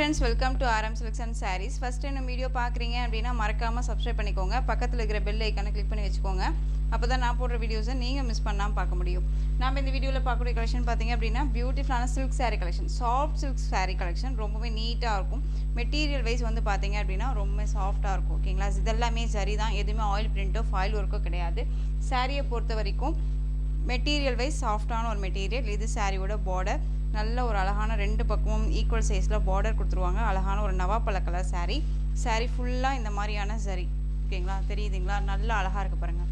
Hi friends, welcome to RM Selection Sarees. First time video பார்க்குறீங்க அப்படின்னா மறக்காமல் subscribe பண்ணிக்கோங்க. பக்கத்தில் இருக்கிற பெல் ஐக்கானை கிளிக் பண்ணி வச்சுக்கோங்க. அப்போ தான் நான் போடுற வீடியோஸை நீங்கள் மிஸ் பண்ணாமல் பார்க்க முடியும். நாம் இந்த வீடியோவில் பார்க்கக்கூடிய கலெக்ஷன் பார்த்தீங்க அப்படின்னா பியூட்டிஃபுல்லான silk sari collection, soft silk sari collection. ரொம்பவே நீட்டாக இருக்கும். மெட்டீரியல் வைஸ் வந்து பார்த்தீங்க அப்படின்னா ரொம்ப சாஃப்டாக இருக்கும். ஓகேங்களா, இதெல்லாமே சரி தான், எதுவுமே ஆயில் பிரிண்ட்டோ ஃபாயில் ஒர்க்கோ கிடையாது. சாரியை பொறுத்த வரைக்கும் மெட்டீரியல் வைஸ் சாஃப்டான ஒரு மெட்டீரியல். இது சாரியோட பார்டர், நல்ல ஒரு அழகான ரெண்டு பக்கமும் ஈக்குவல் சைஸில் பார்டர் கொடுத்துருவாங்க. அழகான ஒரு நவாப்பழ கலர் சாரீ. சாரீ ஃபுல்லாக இந்த மாதிரியான சரி. ஓகேங்களா, தெரியுதுங்களா, நல்லா அழகாக இருக்குது பாருங்கள்.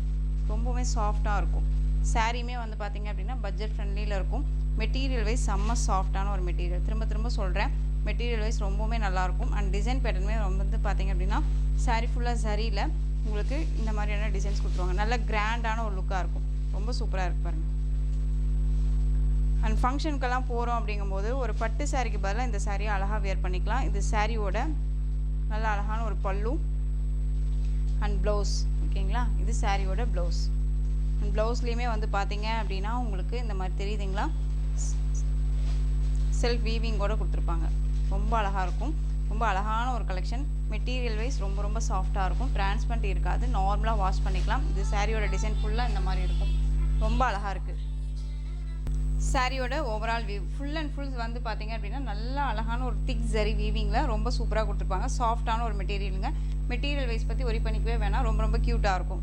ரொம்பவுமே சாஃப்டாக இருக்கும். சாரியுமே வந்து பார்த்திங்க அப்படின்னா பட்ஜெட் ஃப்ரெண்ட்லியில் இருக்கும். மெட்டீரியல் வைஸ் செம்ம சாஃப்டான ஒரு மெட்டீரியல். திரும்ப சொல்கிறேன், மெட்டீரியல் வைஸ் ரொம்பவுமே நல்லாயிருக்கும். அண்ட் டிசைன் பேட்டர்னுமே ரொம்ப வந்து பார்த்திங்க அப்படின்னா சாரீ ஃபுல்லாக சரியில் உங்களுக்கு இந்த மாதிரியான டிசைன்ஸ் கொடுத்துருவாங்க. நல்ல கிராண்டான ஒரு லுக்காக இருக்கும். ரொம்ப சூப்பராக இருக்கு பாருங்கள். அண்ட் ஃபங்க்ஷனுக்கெல்லாம் போகிறோம் அப்படிங்கும்போது ஒரு பட்டு சாரிக்கு பதிலாக இந்த சாரியை அழகாக வேர் பண்ணிக்கலாம். இது சாரியோட நல்ல அழகான ஒரு பல்லு அண்ட் ப்ளவுஸ். ஓகேங்களா, இது சாரியோட ப்ளவுஸ். அண்ட் ப்ளவுஸ்லேயுமே வந்து பார்த்தீங்க அப்படின்னா உங்களுக்கு இந்த மாதிரி தெரியுதுங்களா, செல்ஃப் வீவிங்கோடு கொடுத்துருப்பாங்க. ரொம்ப அழகாக இருக்கும். ரொம்ப அழகான ஒரு கலெக்ஷன். மெட்டீரியல் வைஸ் ரொம்ப சாஃப்டாக இருக்கும். டிரான்ஸ்பரண்ட் இருக்காது, நார்மலாக வாஷ் பண்ணிக்கலாம். இது சாரியோட டிசைன் ஃபுல்லாக இந்த மாதிரி இருக்கும். ரொம்ப அழகாக இருக்குது. சாரியோட overall view full and full வந்து பார்த்தீங்க அப்படின்னா நல்லா அழகான ஒரு திக் ஜரி வீவிங்கில் ரொம்ப சூப்பராக கொடுத்துருப்பாங்க. சாஃப்டான ஒரு மெட்டீரியலுங்க. மெட்டீரியல் வைஸ் பற்றி ஒரி பண்ணிக்கவே வேணாம், ரொம்ப க்யூட்டாக இருக்கும்.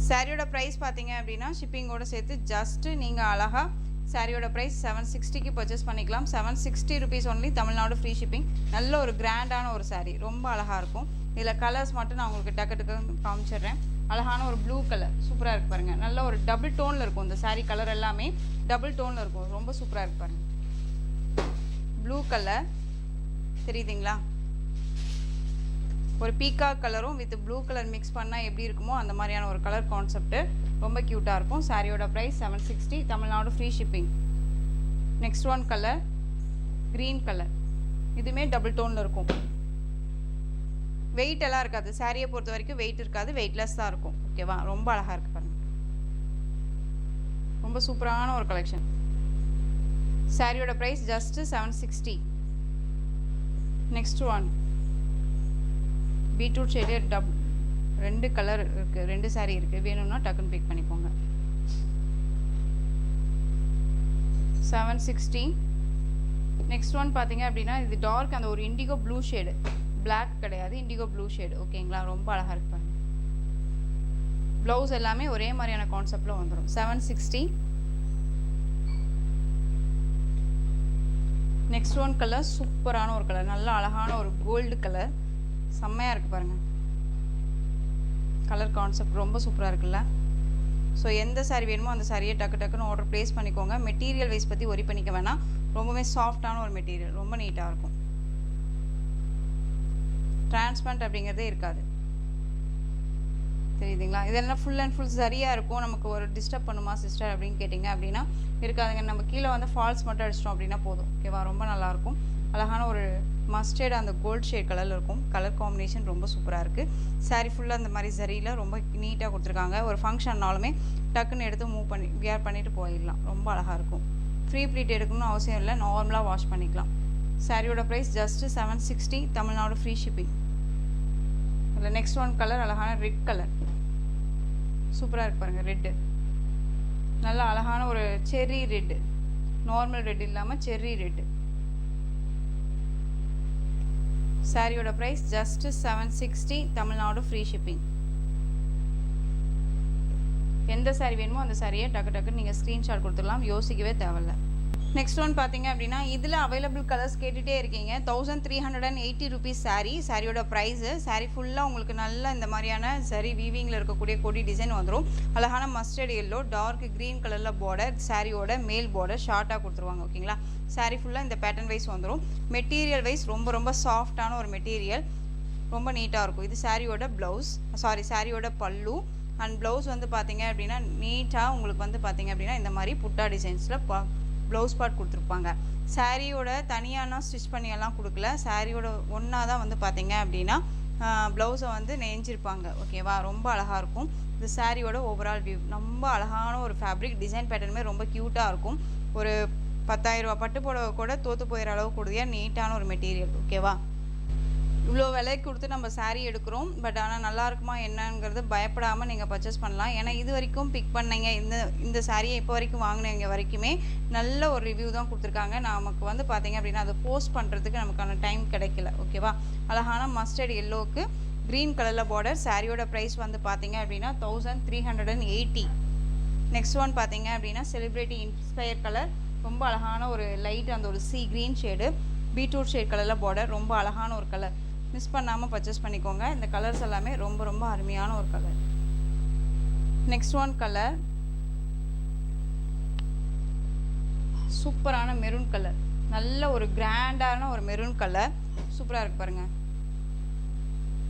சாரியோட ப்ரைஸ் பார்த்தீங்க அப்படின்னா ஷிப்பிங்கோடு சேர்த்து ஜஸ்ட்டு நீங்கள் அழகாக சாரியோட ப்ரைஸ் 760க்கு பர்ச்சேஸ் பண்ணிக்கலாம். 760 rupees only, Tamil Nadu free shipping. நல்ல ஒரு கிராண்டான ஒரு சாரீ, ரொம்ப அழகாக இருக்கும். இதில் கலர்ஸ் மட்டும் நான் உங்களுக்கு டக்கு காமிச்சிடுறேன். அழகான ஒரு ப்ளூ கலர் சூப்பராக இருக்குது பாருங்கள். நல்ல ஒரு டபுள் டோனில் இருக்கும். இந்த சாரீ கலர் எல்லாமே டபுள் டோனில் இருக்கும். ரொம்ப சூப்பராக இருக்குது பாருங்கள். ப்ளூ கலர் தெரியுதுங்களா, ஒரு பீகாக் கலரும் வித் ப்ளூ கலர் மிக்ஸ் பண்ணால் எப்படி இருக்குமோ அந்த மாதிரியான ஒரு கலர் கான்செப்ட்டு. ரொம்ப க்யூட்டாக இருக்கும். சாரியோட price 760, Tamil Nadu free shipping. Next one colour green colour, இதுவுமே டபுள் டோனில் இருக்கும். வெயிட் எல்லாம் இருக்காது. சாரியை பொறுத்த வரைக்கும் வெயிட் இருக்காது, வெயிட்லெஸ் தான் இருக்கும். ஓகேவா, ரொம்ப அழகாக இருக்குது பாருங்கள். ரொம்ப சூப்பரான ஒரு கலெக்ஷன். சாரியோட price just 760. Next one beetroot shade ரெண்டு கலர் இருக்குது, ரெண்டு சாரீ இருக்குது. வேணும்னா டக்குன்னு பிக் பண்ணிக்கோங்க. 760. நெக்ஸ்ட் ஒன் பார்த்தீங்க அப்படின்னா இது டார்க் அந்த ஒரு இண்டிகோ ப்ளூ ஷேடு, பிளாக் கிடையாது, இண்டிகோ ப்ளூ ஷேடு. ஓகேங்களா, ரொம்ப அழகாக இருக்கு பாருங்க. ப்ளவுஸ் எல்லாமே ஒரே மாதிரியான கான்செப்டில் வந்துடும். 760. நெக்ஸ்ட் ஒன் கலர் சூப்பரான ஒரு கலர், நல்ல அழகான ஒரு கோல்டு கலர், செம்மையாக இருக்குது பாருங்கள். கலர் கான்செப்ட் ரொம்ப சூப்பராக இருக்குல்ல. ஸோ எந்த சாரீ வேணுமோ அந்த சாரியை டக்குன்னு ஆர்டர் ப்ளேஸ் பண்ணிக்கோங்க. மெட்டீரியல் வைஸ் பற்றி ஒரி பண்ணிக்க வேணாம். ரொம்பவே சாஃப்டான ஒரு மெட்டீரியல், ரொம்ப நீட்டாக இருக்கும். டிரான்ஸ்பரண்ட் அப்படிங்கிறதே இருக்காது. தெரியுதுங்களா, இதெல்லாம் ஃபுல் அண்ட் ஃபுல் சரியாக இருக்கும். நமக்கு ஒரு டிஸ்டர்ப் பண்ணுமா சிஸ்டர் அப்படின்னு கேட்டிங்க அப்படின்னா இருக்காதுங்க. நம்ம கீழே வந்து ஃபால்ஸ் மட்டும் அடிச்சிட்டோம் அப்படின்னா போதும். ஓகேவா, ரொம்ப நல்லாயிருக்கும். அழகான ஒரு மஸ்டர்ட் அந்த கோல்ட் ஷேட் கலரில் இருக்கும். கலர் காம்பினேஷன் ரொம்ப சூப்பராக இருக்குது. சாரீ ஃபுல்லாக அந்த மாதிரி சரியில் ரொம்ப நீட்டாக கொடுத்துருக்காங்க. ஒரு ஃபங்க்ஷன்னாலுமே டக்குன்னு எடுத்து மூவ் பண்ணி வியர் பண்ணிவிட்டு போயிடலாம். ரொம்ப அழகாக இருக்கும். ஃப்ரீ ப்ளீட் எடுக்கணும்னு அவசியம் இல்லை, நார்மலாக வாஷ் பண்ணிக்கலாம். சாரியோட price just 760, Tamil Nadu free shipping. அதில் நெக்ஸ்ட் ஒன் கலர் அழகான ரெட் கலர் சூப்பராக இருக்கு பாருங்கள். ரெட்டு நல்லா அழகான ஒரு செர்ரி ரெட்டு, நார்மல் ரெட் இல்லாமல் செர்ரி ரெட்டு. சாரியோட price just 760, Tamil Nadu free shipping. எந்த சாரீ வேணுமோ அந்த சாரியை டக்குன்னு நீங்கள் ஸ்க்ரீன்ஷாட் கொடுத்துடலாம், யோசிக்கவே தேவையில்ல. நெக்ஸ்ட் ஒன் பார்த்தீங்க அப்படின்னா இதில் அவைலபிள் கலர்ஸ் கேட்டுகிட்டே இருக்கீங்க. 1380 rupees சாரீ. சாரியோட ப்ரைஸு. சாரீ ஃபுல்லாக உங்களுக்கு நல்ல இந்த மாதிரியான சரி வீவிங்கில் இருக்கக்கூடிய கொடி டிசைன் வந்துடும். அழகான மஸ்டர்ட் எல்லோ, டார்க் க்ரீன் கலரில் பார்டர், சாரியோட மேல் பார்டர் ஷார்ட்டாக கொடுத்துருவாங்க. ஓகேங்களா, சாரீ ஃபுல்லாக இந்த பேட்டர்ன் வைஸ் வந்துடும். மெட்டீரியல் வைஸ் ரொம்ப சாஃப்டான ஒரு மெட்டீரியல், ரொம்ப நீட்டாக இருக்கும். இது சாரியோட ப்ளவுஸ், சாரியோட பல்லு. அண்ட் ப்ளவுஸ் வந்து பார்த்தீங்க அப்படின்னா நீட்டாக உங்களுக்கு வந்து பார்த்தீங்க அப்படின்னா இந்த மாதிரி புட்டா டிசைன்ஸில் ப்ளவுஸ் பார்ட் கொடுத்துருப்பாங்க. சாரியோட தனியானா ஸ்டிச் பண்ணியெல்லாம் கொடுக்கல. சாரியோட ஒன்றா தான் வந்து பார்த்தீங்க அப்படின்னா ப்ளவுஸை வந்து நெஞ்சிருப்பாங்க. ஓகேவா, ரொம்ப அழகாக இருக்கும். இது சாரியோட ஓவரால் வியூ. ரொம்ப அழகான ஒரு ஃபேப்ரிக், டிசைன் பேட்டர்னுமே ரொம்ப க்யூட்டாக இருக்கும். ஒரு 10,000 ரூபா பட்டு புடவை கூட தோற்று போயிடுற அளவுக்கு உறுதியாக நீட்டான ஒரு மெட்டீரியல். ஓகேவா? இவ்வளோ விலைக்கு கொடுத்து நம்ம saree எடுக்கிறோம். பட் ஆனால் நல்லா இருக்குமா என்னங்கிறது பயப்படாமல் நீங்கள் பர்ச்சேஸ் பண்ணலாம். ஏன்னா இது வரைக்கும் பிக் பண்ணீங்க இந்த சாரியை இப்போ வரைக்கும் வாங்கினவங்க வரைக்குமே நல்ல ஒரு ரிவ்யூ தான் கொடுத்துருக்காங்க. நமக்கு வந்து பார்த்தீங்க அப்படின்னா அதை போஸ்ட் பண்ணுறதுக்கு நமக்கான டைம் கிடைக்கல. ஓகேவா? அழகான மஸ்டர்ட் எல்லோவுக்கு க்ரீன் கலரில் பார்டர். சாரியோட ப்ரைஸ் வந்து பார்த்தீங்க அப்படின்னா 1380. நெக்ஸ்ட் ஒன் பார்த்தீங்க அப்படின்னா செலிப்ரிட்டி இன்ஸ்பயர் கலர். ரொம்ப அழகான ஒரு லைட் அந்த ஒரு C green shade beetroot shade கலரில் பார்டர். ரொம்ப அழகான ஒரு கலர். மிஸ் பண்ணாமல் பர்ச்சேஸ் பண்ணிக்கோங்க. இந்த கலர்ஸ் எல்லாமே ரொம்ப ரொம்ப அருமையான ஒரு கலர். நெக்ஸ்ட் ஒன் கலர் சூப்பரான மெரூன் கலர். நல்ல ஒரு கிராண்டான ஒரு மெரூன் கலர். சூப்பராக இருக்கு பாருங்க.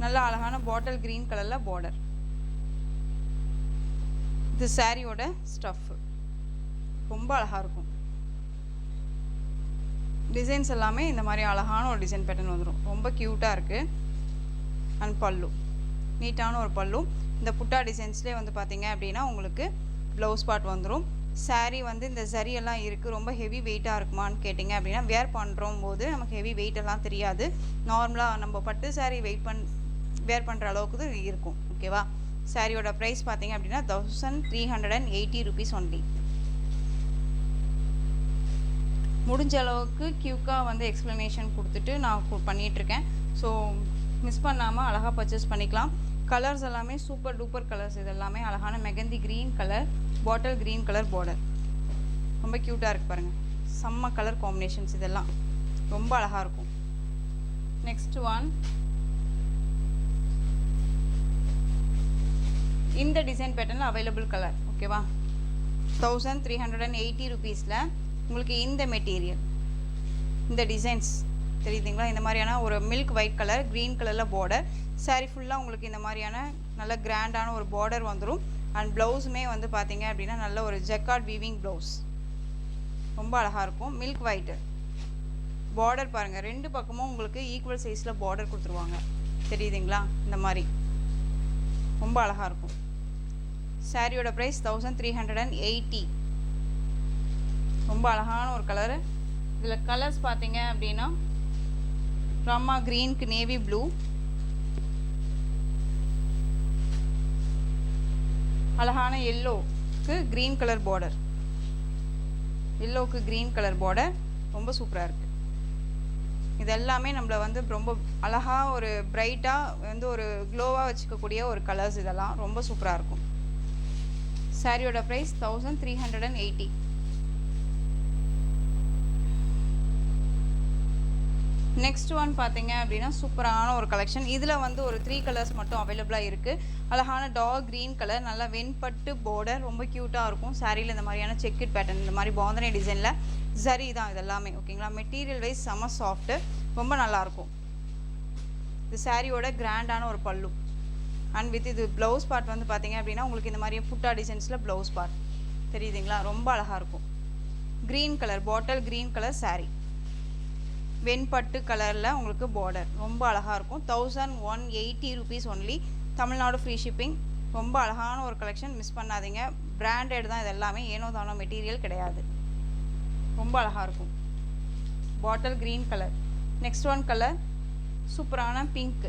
நல்ல அழகான பாட்டில் கிரீன் கலரில் பார்டர். இது சாரியோட ஸ்டஃப். ரொம்ப அழகாக இருக்கும். டிசைன்ஸ் எல்லாமே இந்த மாதிரி அழகான ஒரு டிசைன் பேட்டர்ன் வந்துடும். ரொம்ப க்யூட்டாக இருக்குது. அண்ட் பல்லு நீட்டான ஒரு பல்லு. இந்த புட்டா டிசைன்ஸ்லேயே வந்து பார்த்தீங்க அப்படின்னா உங்களுக்கு ப்ளவுஸ் பார்ட் வந்துடும். saree வந்து இந்த ஜரியெல்லாம் இருக்குது. ரொம்ப ஹெவி வெயிட்டாக இருக்குமான்னு கேட்டிங்க அப்படின்னா வேர் பண்ணுறோம் போது நமக்கு ஹெவி வெயிட்டெல்லாம் தெரியாது. நார்மலாக நம்ம பட்டு saree வேர் பண்ணுற அளவுக்கு தான் இருக்கும். ஓகேவா? சாரியோட ப்ரைஸ் பார்த்தீங்க அப்படின்னா 1380 rupees ஒன்லி. முடிஞ்ச அளவுக்கு க்யூக்காக வந்து எக்ஸ்ப்ளனேஷன் கொடுத்துட்டு நான் பண்ணிகிட்ருக்கேன். ஸோ மிஸ் பண்ணாமல் அழகாக பர்ச்சேஸ் பண்ணிக்கலாம். கலர்ஸ் எல்லாமே சூப்பர் டூப்பர் கலர்ஸ். இது எல்லாமே அழகான mehndi green colour bottle green colour border. ரொம்ப க்யூட்டாக இருக்குது பாருங்கள். செம்ம கலர் காம்பினேஷன்ஸ். இதெல்லாம் ரொம்ப அழகாக இருக்கும். நெக்ஸ்ட் ஒன் இந்த டிசைன் பேட்டர்னில் அவைலபிள் கலர். ஓகேவா? 1380 rupeesல உங்களுக்கு இந்த மெட்டீரியல் இந்த டிசைன்ஸ் தெரியுதுங்களா? இந்த மாதிரியான ஒரு மில்க் ஒயிட் கலர் க்ரீன் கலரில் பார்டர். சாரீ ஃபுல்லாக உங்களுக்கு இந்த மாதிரியான நல்ல கிராண்டான ஒரு பார்டர் வந்துடும். அண்ட் ப்ளவுஸுமே வந்து பார்த்தீங்க அப்படின்னா நல்ல ஒரு ஜக்கார்ட் வீவிங் ப்ளவுஸ். ரொம்ப அழகாக இருக்கும். மில்க் ஒயிட்டு பார்டர் பாருங்கள். ரெண்டு பக்கமும் உங்களுக்கு ஈக்குவல் சைஸில் பார்டர் கொடுத்துருவாங்க. தெரியுதுங்களா? இந்த மாதிரி ரொம்ப அழகாக இருக்கும். சாரியோட ப்ரைஸ் 1380. ரொம்ப அழகான ஒரு கலரு. இதில் கலர்ஸ் பார்த்தீங்க அப்படின்னா ராமா க்ரீனுக்கு நேவி ப்ளூ, அழகான எல்லோவுக்கு க்ரீன் கலர் பார்டர். எல்லோவுக்கு க்ரீன் கலர் பார்டர் ரொம்ப சூப்பராக இருக்குது. இது எல்லாமே நம்மளை வந்து ரொம்ப அழகாக ஒரு பிரைட்டாக வந்து ஒரு க்ளோவாக வச்சுக்கக்கூடிய ஒரு கலர்ஸ். இதெல்லாம் ரொம்ப சூப்பராக இருக்கும். சாரியோட ப்ரைஸ் 1380. நெக்ஸ்ட் ஒன் பார்த்தீங்க அப்படின்னா சூப்பரான ஒரு கலெக்ஷன். இதில் வந்து ஒரு 3 கலர்ஸ் மட்டும் அவைலபிளாக இருக்குது. அழகான டார்க் க்ரீன் கலர், நல்லா வெண்பட்டு பார்டர், ரொம்ப க்யூட்டாக இருக்கும். சாரியில் இந்த மாதிரியான செக்குட் பேட்டர்ன், இந்த மாதிரி பாந்தனி டிசைனில் ஜரி தான் இதெல்லாமே. ஓகேங்களா? மெட்டீரியல் வைஸ் செம சாஃப்ட்டு, ரொம்ப நல்லாயிருக்கும். இது சாரியோட கிராண்டான ஒரு பல்லு. அண்ட் வித் இது ப்ளவுஸ் பார்ட் வந்து பார்த்தீங்க அப்படின்னா உங்களுக்கு இந்த மாதிரி புட்டா டிசைன்ஸில் ப்ளவுஸ் பார்ட் தெரியுதுங்களா? ரொம்ப அழகாக இருக்கும். Green colour bottle green colour sari, வெண்பட்டு கலரில் உங்களுக்கு பார்டர். ரொம்ப அழகாக இருக்கும். 1180 rupees only. Tamil Nadu free shipping. ரொம்ப அழகான ஒரு கலெக்ஷன். மிஸ் பண்ணாதீங்க. பிராண்டட் தான் இது எல்லாமே. ஏனோ தானோ மெட்டீரியல் கிடையாது. ரொம்ப அழகாக இருக்கும். பாட்டில் green colour. Next one colour சூப்பரான பிங்க்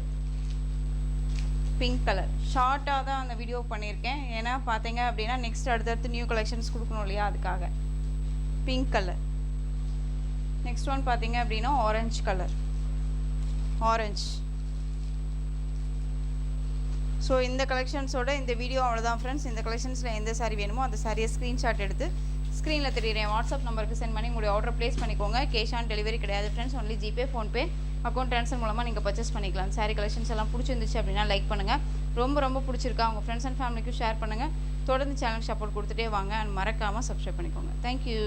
கலர். ஷார்ட்டாக தான் அந்த வீடியோ பண்ணியிருக்கேன். ஏன்னா பார்த்தீங்க அப்படின்னா நெக்ஸ்ட் அடுத்தடுத்து நியூ கலெக்ஷன்ஸ் கொடுக்கணும் இல்லையா? அதுக்காக பிங்க் கலர். நெக்ஸ்ட் ஒன் பார்த்தீங்க அப்படின்னா ஆரஞ்சு கலர். ஆரஞ்சு. ஸோ இந்த கலெக்ஷன்ஸோட இந்த வீடியோ அவ்வளோதான் ஃப்ரெண்ட்ஸ். இந்த கலெக்ஷன்ஸில் எந்த சாரீ வேணுமோ அந்த சாரியை ஸ்க்ரீன்ஷாட் எடுத்து ஸ்க்ரீனில் தெரியுறேன் வாட்ஸ்அப் நம்பருக்கு சென்ட் பண்ணி உங்களுடைய ஆர்டர் ப்ளேஸ் பண்ணிக்கோங்க. கேஷ் ஆன் டெலிவரி கிடையாது friends. Only GPay, PhonePe, account transfer மூலமாக நீங்கள் பர்ச்சேஸ் பண்ணிக்கலாம். சாரீ கலெக்ஷன்ஸ் எல்லாம் பிடிச்சிருந்துச்சு அப்படின்னா லைக் பண்ணுங்கள். ரொம்ப பிடிச்சிருக்கா உங்கள் ஃப்ரெண்ட்ஸ் அண்ட் ஃபேமிலிக்கும் ஷேர் பண்ணுங்கள். தொடர்ந்து சேனலுக்கு சப்போர்ட் கொடுத்துட்டே வாங்க. அண்ட் மறக்காமல் சப்ஸ்கிரைப் பண்ணிக்கோங்க. தேங்க்யூ.